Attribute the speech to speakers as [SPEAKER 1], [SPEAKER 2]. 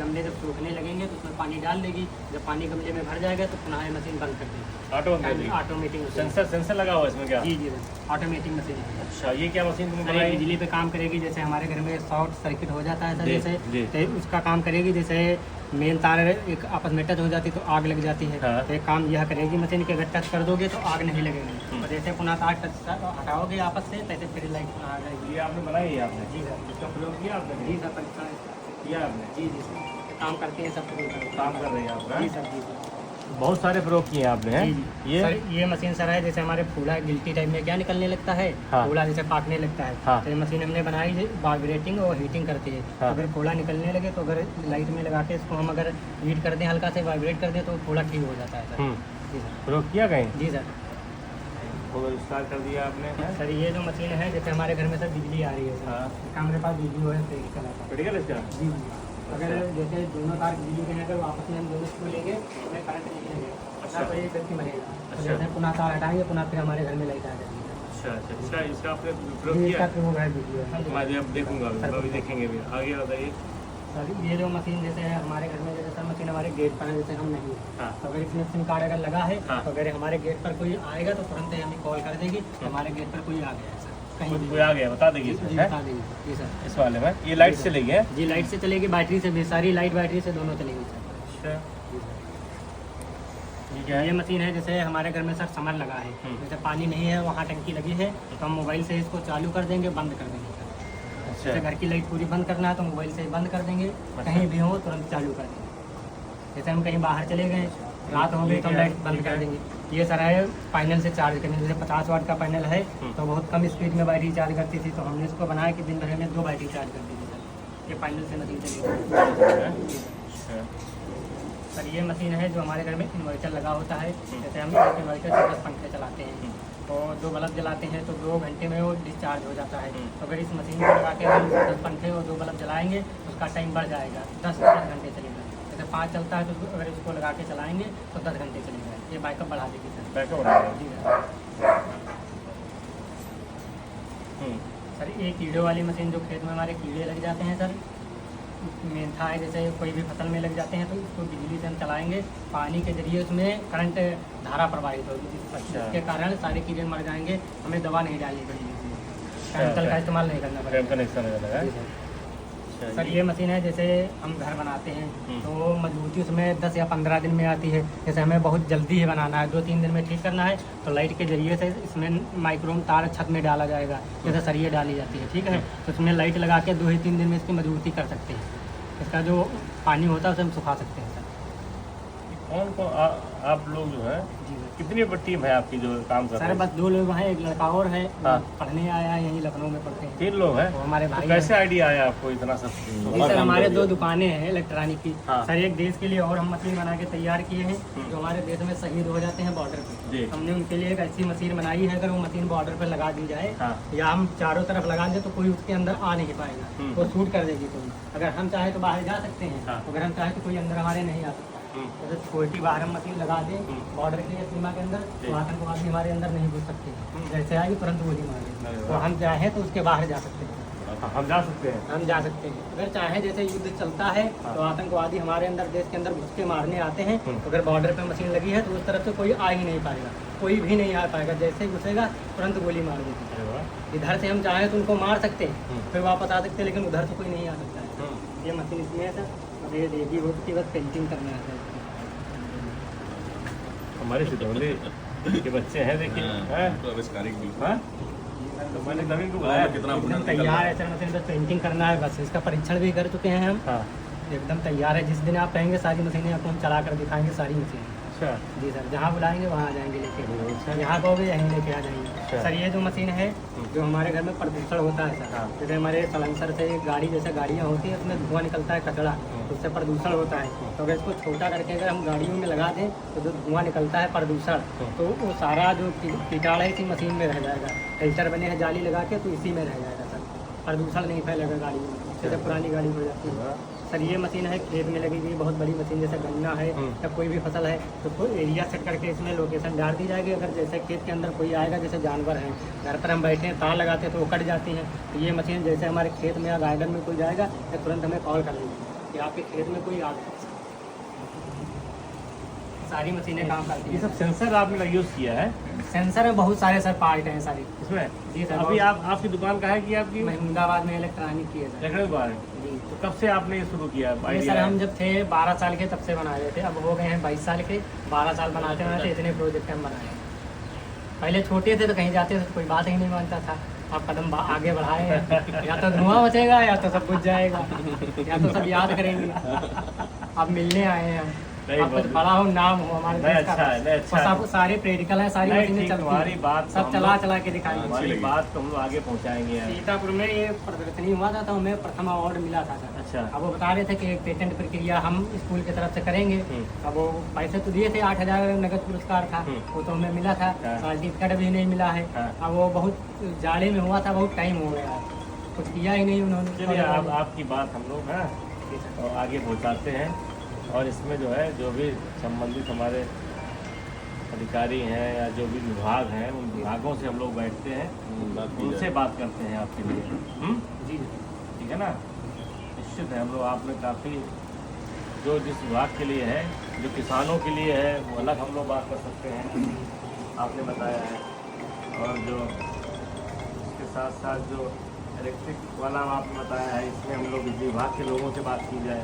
[SPEAKER 1] गमले जब सूखने लगेंगे तो उसमें पानी डाल देगी। जब पानी गमले में भर जाएगा तो पुनः ये मशीन बंद कर देगी।
[SPEAKER 2] ऑटो बंद कर देगी।
[SPEAKER 1] ऑटोमेटिक
[SPEAKER 2] सेंसर लगा हुआ है इसमें क्या?
[SPEAKER 1] जी जी ऑटोमेटिक मशीन है।
[SPEAKER 2] अच्छा, ये क्या मशीन तुमने
[SPEAKER 1] सर ये
[SPEAKER 2] बनाई?
[SPEAKER 1] बिजली पे काम करेगी। जैसे हमारे घर में शॉर्ट सर्किट हो जाता है सर,
[SPEAKER 2] जी,
[SPEAKER 1] जैसे
[SPEAKER 2] जी।
[SPEAKER 1] तो उसका काम करेगी। जैसे मेन तार एक आपस में टच हो जाती तो आग लग जाती है।
[SPEAKER 2] हाँ।
[SPEAKER 1] तो एक काम यह करेगी मशीन के, अगर टच कर दोगे तो आग नहीं लगेगी। और जैसे पुनः तार टच हटाओगे आपस से तैसे फिर लाइट आ जाएगी।
[SPEAKER 2] ये आपने बनाई है आपने?
[SPEAKER 1] जी सर।
[SPEAKER 2] इसका प्रयोग किया आपने?
[SPEAKER 1] जी सर, परीक्षण
[SPEAKER 2] किया आपने?
[SPEAKER 1] जी जी सर, काम करते हैं सब कुछ
[SPEAKER 2] काम कर रहे हैं आप?
[SPEAKER 1] जी सर। जी सर
[SPEAKER 2] बहुत सारे प्रयोग किए हैं आपने हैं?
[SPEAKER 1] जी जी।
[SPEAKER 2] ये
[SPEAKER 1] सर ये मशीन सर है, जैसे हमारे फूला गिल्टी टाइप में क्या निकलने लगता है,
[SPEAKER 2] हाँ।
[SPEAKER 1] फूला जैसे पाकने लगता है।
[SPEAKER 2] हाँ।
[SPEAKER 1] तो ये मशीन हमने बनाई वाइब्रेटिंग और हीटिंग करती है।
[SPEAKER 2] हाँ।
[SPEAKER 1] अगर फूला निकलने लगे तो अगर लाइट में लगा के इसको हम अगर हीट कर दें, हल्का से वाइब्रेट कर दें तो फूला ठीक हो जाता है सर। जी सर।
[SPEAKER 2] प्रयोग किया कहीं?
[SPEAKER 1] जी सर।
[SPEAKER 2] स्टार्ट कर दिया आपने हैं?
[SPEAKER 1] सर ये जो मशीन है, जैसे हमारे घर में सर बिजली आ रही है सर,
[SPEAKER 2] हाँ।
[SPEAKER 1] इसका हमारे पास बिजली हो है प्रैक्टिकल आता है।
[SPEAKER 2] क्रिटिकल इसका?
[SPEAKER 1] जी जी। अगर जैसे दोनों तार बिजली के हैं, अगर वापस में हम दोनों इसको लेंगे हमें करंट नहीं लगेगा।
[SPEAKER 2] अच्छा।
[SPEAKER 1] तो ये व्यक्ति मरेगा। तो
[SPEAKER 2] अच्छा।
[SPEAKER 1] जैसे पुनः तार हटाएंगे पुनः फिर हमारे घर में लाइट आ जाएगी।
[SPEAKER 2] अच्छा, इसका आपने प्रयोग
[SPEAKER 1] जी,
[SPEAKER 2] किया?
[SPEAKER 1] इसका प्रयोग है वीडियो है।
[SPEAKER 2] मैं अब देखूंगा, अभी देखेंगे भी। आगे बताइए।
[SPEAKER 1] सर ये जो मशीन जैसे है हमारे घर में, जैसे सर मशीन हमारे गेट पर है, जैसे हम नहीं है,
[SPEAKER 2] हाँ।
[SPEAKER 1] तो अगर इसमें सिम कार्ड अगर लगा है
[SPEAKER 2] हाँ।
[SPEAKER 1] तो अगर हमारे गेट पर कोई आएगा तो तुरंत ही हमें कॉल कर देगी तो हमारे गेट पर कोई आ गया है सर, कहीं भी।
[SPEAKER 2] कोई आ गया बता देगी
[SPEAKER 1] जी
[SPEAKER 2] इसमें
[SPEAKER 1] जी,
[SPEAKER 2] हैं?
[SPEAKER 1] बता देगी। जी सर।
[SPEAKER 2] इस वाले में ये लाइट
[SPEAKER 1] जी,
[SPEAKER 2] से
[SPEAKER 1] सर।
[SPEAKER 2] लेगी है?
[SPEAKER 1] जी लाइट से चलेगी, बैटरी से भी, सारी लाइट बैटरी से दोनों चलेगी सर।
[SPEAKER 2] अच्छा,
[SPEAKER 1] जी सर।
[SPEAKER 2] ये क्या
[SPEAKER 1] ये
[SPEAKER 2] है?
[SPEAKER 1] मशीन है, जैसे हमारे घर में सर समर लगा है, जैसे पानी नहीं है वहाँ टंकी लगी है तो हम मोबाइल से इसको चालू कर देंगे, बंद कर देंगे सर।
[SPEAKER 2] अच्छा,
[SPEAKER 1] जैसे घर की लाइट पूरी बंद करना है तो मोबाइल से बंद कर देंगे, कहीं भी हो तुरंत चालू कर देंगे। जैसे हम कहीं बाहर चले गए, रात हो गई तो हम लाइट बंद कर देंगे। ये सर है पैनल से चार्ज करने, जैसे 50 वाट का पैनल है तो बहुत कम स्पीड में बैटरी चार्ज करती थी, तो हमने इसको बनाया कि दिन भर में 2 बैटरी चार्ज कर दी थी सर। ये पैनल से मशीन चलेगी।
[SPEAKER 2] अच्छा,
[SPEAKER 1] सर ये मशीन है जो हमारे घर में इन्वर्टर लगा होता है, जैसे हम एक इन्वर्टर से 10 पंखे चलाते हैं और 2 बल्ब जलाते हैं तो 2 घंटे में वो डिस्चार्ज हो जाता है। तो अगर इस मशीन को लगा के हम 10 पंखे और 2 बल्ब जलाएंगे तो उसका टाइम बढ़ जाएगा, 10 घंटे चलेगा। जैसे 5 चलता है तो अगर इसको लगा के चलाएंगे तो 10 घंटे चलेगा। ये बैकअप बढ़ा देगी सर।
[SPEAKER 2] बैकअप बढ़ा देगा।
[SPEAKER 1] जी सर। सर ये कीड़ों वाली मशीन, जो खेत में हमारे कीड़े लग जाते हैं सर, मेंथा है जैसे कोई भी फसल में लग जाते हैं तो इसको बिजली से हम चलाएंगे, पानी के जरिए उसमें करंट धारा प्रवाहित होगी, जिसके कारण सारे कीड़े मर जाएंगे। हमें दवा नहीं डालनी पड़ेगी, केमिकल का इस्तेमाल नहीं करना पड़ेगा।
[SPEAKER 2] कनेक्शन है?
[SPEAKER 1] जी सर। सर ये मशीन है, जैसे हम घर बनाते हैं तो मजबूती उसमें 10 या 15 दिन में आती है। जैसे हमें बहुत जल्दी ही बनाना है, 2-3 दिन में ठीक करना है तो लाइट के जरिए से इसमें माइक्रोम तार छत में डाला जाएगा, जैसे सरिये डाली जाती है, ठीक है। तो इसमें लाइट लगा के 2-3 दिन में इसकी मजबूती कर सकते हैं। इसका जो पानी होता है उसे हम सुखा सकते हैं सर।
[SPEAKER 2] कौन कौन आप लोग जो है
[SPEAKER 1] जी सर।
[SPEAKER 2] कितनी टीम है आपकी जो काम कर रहे
[SPEAKER 1] सर
[SPEAKER 2] हैं?
[SPEAKER 1] बस 2 लोग हैं, एक लड़का और है,
[SPEAKER 2] हाँ।
[SPEAKER 1] पढ़ने आया है, यहीं लखनऊ में पढ़ते हैं।
[SPEAKER 2] 3 लोग हैं?
[SPEAKER 1] वो हमारे
[SPEAKER 2] तो
[SPEAKER 1] भाई
[SPEAKER 2] कैसे
[SPEAKER 1] हैं।
[SPEAKER 2] आइडिया आया आपको इतना सब?
[SPEAKER 1] जी सर, हमारे 2 दुकानें हैं इलेक्ट्रॉनिक की।
[SPEAKER 2] हाँ।
[SPEAKER 1] सर एक देश के लिए और हम मशीन बना के तैयार किए हैं जो हमारे देश में शहीद हो जाते हैं बॉर्डर
[SPEAKER 2] जी।
[SPEAKER 1] पे। हमने उनके लिए एक ऐसी मशीन बनाई है, अगर वो मशीन बॉर्डर पे लगा दी जाए
[SPEAKER 2] हाँ।
[SPEAKER 1] या हम चारों तरफ लगा दें तो कोई उसके अंदर आ नहीं पाएगा, वो शूट कर देगी कोई। अगर हम चाहे तो बाहर जा सकते हैं,
[SPEAKER 2] हाँ।
[SPEAKER 1] अगर हम चाहे तो कोई अंदर हमारे नहीं आ सकता। जैसे छोटी बाहर हम मशीन लगा दें बॉर्डर के सीमा के अंदर तो आतंकवादी हमारे अंदर नहीं घुस सकते, जैसे आएगी तुरंत गोली मार देंगे। तो हम चाहें तो उसके बाहर जा सकते हैं,
[SPEAKER 2] हम जा सकते हैं?
[SPEAKER 1] हम जा सकते हैं। अगर चाहे जैसे युद्ध चलता है तो आतंकवादी हमारे अंदर देश के अंदर घुस के मारने आते हैं, तो अगर बॉर्डर पे मशीन लगी है तो उस तरफ से कोई आ ही नहीं पाएगा, कोई भी नहीं आ पाएगा। जैसे ही घुसेगा तुरंत गोली मार देती
[SPEAKER 2] अरे वाह।
[SPEAKER 1] है। इधर से हम चाहें तो उनको मार सकते हैं, फिर वापस आ सकते हैं, लेकिन उधर से कोई नहीं आ सकता है। ये मशीन इसमें है सर, अब ये रेडी हो चुकी, बस पेंटिंग करना है सर।
[SPEAKER 2] हमारे सितौली के बच्चे हैं, देखिए हैं?
[SPEAKER 3] तो आविष्कारिक बिल्कुल।
[SPEAKER 2] हाँ? तो मैंने नवीन को बुलाया।
[SPEAKER 3] कितना
[SPEAKER 1] एकदम
[SPEAKER 3] हुनर
[SPEAKER 1] तैयार है सर मशीन, बस पेंटिंग करना है बस। इसका परीक्षण भी कर चुके हैं हम,
[SPEAKER 2] हाँ।
[SPEAKER 1] एकदम तैयार है। जिस दिन आप कहेंगे सारी मशीनें आपको हम चला कर दिखाएंगे, सारी मशीनें।
[SPEAKER 2] अच्छा,
[SPEAKER 1] जी सर, जहाँ बुलाएंगे वहाँ आ जाएंगे लेके,
[SPEAKER 2] अच्छा।
[SPEAKER 1] यहाँ कहोगे यहीं लेके आ जाएंगे।
[SPEAKER 2] अच्छा।
[SPEAKER 1] सर ये जो मशीन है जो हमारे घर में प्रदूषण होता है सर,
[SPEAKER 2] हाँ।
[SPEAKER 1] जैसे हमारे सलेंसर से गाड़ी, जैसे गाड़ियाँ होती हैं उसमें धुआं निकलता है, कचरा, उससे प्रदूषण होता है। तो अगर इसको छोटा करके अगर हम गाड़ियों में लगा दें तो जो धुआं निकलता है प्रदूषण, तो वो सारा जो कीटाणु है इसी मशीन में रह जाएगा। फिल्टर बने हैं जाली लगा के, तो इसी में रह जाएगा सर, प्रदूषण नहीं फैलेगा गाड़ी में, जैसे पुरानी गाड़ी हो जाती है। सर ये मशीन है खेत में लगी हुई, बहुत बड़ी मशीन, जैसे गन्ना है या कोई भी फसल है तो कोई एरिया सेट करके इसमें लोकेशन डाल दी जाएगी। अगर जैसे खेत के अंदर कोई आएगा, जैसे जानवर हैं, घर पर हम बैठे हैं, तार लगाते हैं तो वो कट जाती हैं, तो ये मशीन जैसे हमारे खेत में या गार्डन में कोई जाएगा तो तुरंत हमें कॉल कर देगी कि आपके खेत में कोई आग, सारी मशीनें काम करती
[SPEAKER 2] ये
[SPEAKER 1] हैं।
[SPEAKER 2] सब सेंसर आपने यूज़ किया है
[SPEAKER 1] सेंसर में बहुत सारे सर पार्ट हैं सारी।
[SPEAKER 2] इसमें?
[SPEAKER 1] जी सर।
[SPEAKER 2] अभी आपकी दुकान कहाँ है कि आपकी?
[SPEAKER 1] महमूदाबाद में इलेक्ट्रॉनिक की है सर।
[SPEAKER 2] लखनऊ बार है।
[SPEAKER 1] जी।
[SPEAKER 2] तो कब से आपने ये शुरू किया
[SPEAKER 1] ये
[SPEAKER 2] आइडिया
[SPEAKER 1] सर
[SPEAKER 2] है?
[SPEAKER 1] हम जब थे 12 साल के तब से बना रहे थे, अब हो गए हैं 22 साल के। 12 साल बनाते बनाते इतने प्रोजेक्ट हम बनाए हैं। पहले छोटे थे तो कहीं जाते थे तो कोई बात ही नहीं मानता था। अब कदम आगे बढ़ाए हैं, या तो धुआं बचेगा या तो सब बुझ जाएगा, या तो सब याद करेंगे। अब मिलने आए हैं हम।
[SPEAKER 2] नहीं,
[SPEAKER 1] अब कुछ
[SPEAKER 2] बहुत-
[SPEAKER 1] बड़ा हो, नाम हो हमारे
[SPEAKER 2] नहीं,
[SPEAKER 1] देश का।
[SPEAKER 2] अच्छा है, नहीं, अच्छा
[SPEAKER 1] और सब
[SPEAKER 2] है।
[SPEAKER 1] सारे प्रैक्टिकल हैं, सारी
[SPEAKER 2] नहीं,
[SPEAKER 1] मशीनें
[SPEAKER 2] ठीक,
[SPEAKER 1] चलती
[SPEAKER 2] तुम्हारी
[SPEAKER 1] हैं।
[SPEAKER 2] बात तो
[SPEAKER 1] सब
[SPEAKER 2] हम
[SPEAKER 1] चला
[SPEAKER 2] लोग-
[SPEAKER 1] चला के दिखाएंगे।
[SPEAKER 2] हमारी बात तो हम लोग आगे पहुँचाएंगे यार।
[SPEAKER 1] सीतापुर में ये प्रदर्शनी हुआ था तो हमें प्रथम अवार्ड मिला था सर।
[SPEAKER 2] अच्छा।
[SPEAKER 1] अब वो बता रहे थे कि एक पेटेंट प्रक्रिया हम स्कूल की तरफ से करेंगे। अब वो पैसे तो दिए थे, 8,000 नगद पुरस्कार था, वो तो हमें मिला था।
[SPEAKER 2] हाँ।
[SPEAKER 1] सर्टिफिकेट भी नहीं मिला है।
[SPEAKER 2] हाँ।
[SPEAKER 1] अब वो बहुत जाड़े में हुआ था, बहुत टाइम हो गया, कुछ किया ही नहीं उन्होंने।
[SPEAKER 2] चलिए आपकी बात हम लोग हैं और आगे पहुंचाते हैं, और इसमें जो है जो भी संबंधित हमारे अधिकारी हैं या जो भी विभाग हैं उन विभागों से हम लोग बैठते हैं, उनसे बात करते हैं आपके लिए।
[SPEAKER 1] जी
[SPEAKER 2] ठीक है ना? निश्चित है हम लोग आप में काफ़ी जो जिस विभाग के लिए है, जो किसानों के लिए है वो अलग हम लोग बात कर सकते हैं, आपने बताया है। और जो इसके साथ साथ जो इलेक्ट्रिक वाला आपने बताया है, इसमें हम लोग इस विभाग के लोगों से बात की जाए।